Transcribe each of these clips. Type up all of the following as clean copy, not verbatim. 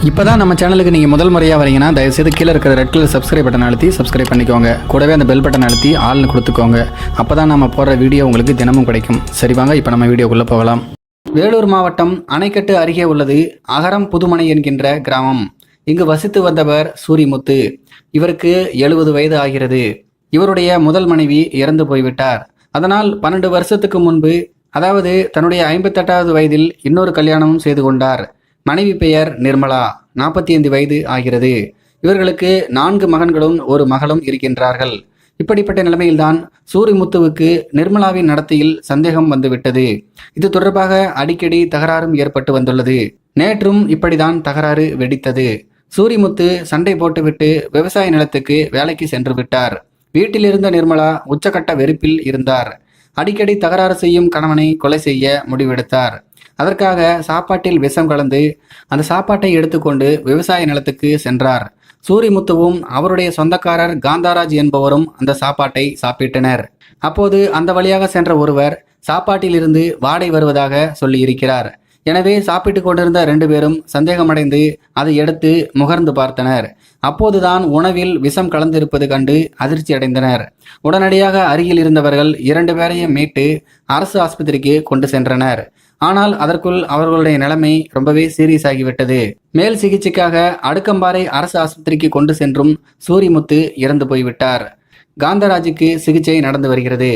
இப்போதான் நம்ம சேனலுக்கு நீங்கள் முதல் முறையாக வரீங்கன்னா தயவுசெய்து கீழே இருக்கிற ரெட் கலர் சப்ஸ்கிரைப் பட்டன் அழுத்தி சப்ஸ்கிரைப் பண்ணிக்கோங்க. கூடவே அந்த பெல் பட்டன் அழுத்தி ஆள்னு கொடுத்துக்கோங்க. அப்போ தான் நம்ம போடுற வீடியோ உங்களுக்கு தினமும் கிடைக்கும். சரி வாங்க இப்போ நம்ம வீடியோக்குள்ளே போகலாம். வேலூர் மாவட்டம் அணைக்கட்டு அருகே உள்ளது அகரம் புதுமனை என்கின்ற கிராமம். இங்கு வசித்து வந்தவர் சூரிமுத்து. இவருக்கு 70 வயது ஆகிறது. இவருடைய முதல் மனைவி இறந்து போய்விட்டார். அதனால் 12 வருஷத்துக்கு முன்பு, அதாவது தன்னுடைய 58வது வயதில் இன்னொரு கல்யாணமும் செய்து கொண்டார். மனைவி பெயர் நிர்மலா, 45 வயது ஆகிறது. இவர்களுக்கு 4 மகன்களும் ஒரு மகளும் இருக்கின்றார்கள். இப்படிப்பட்ட நிலைமையில்தான் சூரிமுத்துவுக்கு நிர்மலாவின் நடத்தையில் சந்தேகம் வந்துவிட்டது. இது தொடர்பாக அடிக்கடி தகராறும் ஏற்பட்டு வந்துள்ளது. நேற்றும் இப்படிதான் தகராறு வெடித்தது. சூரிமுத்து சண்டை போட்டுவிட்டு விவசாய நிலத்துக்கு வேலைக்கு சென்று விட்டார். வீட்டில் இருந்த நிர்மலா உச்சக்கட்ட வெறுப்பில் இருந்தார். அடிக்கடி தகராறு செய்யும் கணவனை கொலை செய்ய முடிவெடுத்தார். அதற்காக சாப்பாட்டில் விஷம் கலந்து அந்த சாப்பாட்டை எடுத்துக்கொண்டு விவசாய நிலத்துக்கு சென்றார். சூரிமுத்துவும் அவருடைய சொந்தக்காரர் காந்தாராஜ் என்பவரும் அந்த சாப்பாட்டை சாப்பிட்டனர். அப்போது அந்த வழியாக சென்ற ஒருவர் சாப்பாட்டில் இருந்து வாடை வருவதாக சொல்லியிருக்கிறார். எனவே சாப்பிட்டு கொண்டிருந்த 2 பேரும் சந்தேகமடைந்து அதை எடுத்து முகர்ந்து பார்த்தனர். அப்போதுதான் உணவில் விஷம் கலந்திருப்பது கண்டு அதிர்ச்சி அடைந்தனர். உடனடியாக அருகில் இருந்தவர்கள் 2 பேரையும் மீட்டு அரசு ஆஸ்பத்திரிக்கு கொண்டு சென்றனர். ஆனால் அதற்குள் அவர்களுடைய நிலைமை ரொம்பவே சீரியஸ் ஆகிவிட்டது. மேல் சிகிச்சைக்காக அடுக்கம்பாறை அரசு ஆஸ்பத்திரிக்கு கொண்டு சென்றும் சூரிமுத்து இறந்து போய்விட்டார். காந்தராஜுக்கு சிகிச்சை நடந்து வருகிறது.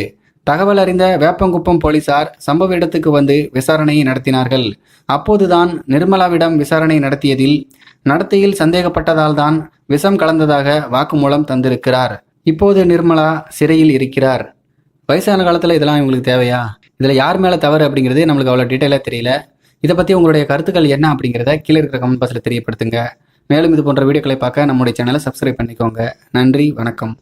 தகவல் அறிந்த வேப்பங்குப்பம் போலீசார் சம்பவ இடத்துக்கு வந்து விசாரணையை நடத்தினார்கள். அப்போதுதான் நிர்மலாவிடம் விசாரணை நடத்தியதில் நடத்தையில் சந்தேகப்பட்டதால் தான் விஷம் கலந்ததாக வாக்குமூலம் தந்திருக்கிறார். இப்போது நிர்மலா சிறையில் இருக்கிறார். வயசான காலத்தில் இதெல்லாம் இவங்களுக்கு தேவையா? இதில் யார் மேலே தவறு அப்படிங்கிறது நம்மளுக்கு அவ்வளோ டீட்டெயிலாக தெரியல. இதை பற்றி உங்களுடைய கருத்துக்கள் என்ன அப்படிங்கிறத கீழே இருக்கிற கமெண்ட் பாக்ஸில் தெரியப்படுத்துங்க. மேலும் இது போன்ற வீடியோக்களை பார்க்க நம்முடைய சேனலை சப்ஸ்கிரைப் பண்ணிக்கோங்க. நன்றி, வணக்கம்.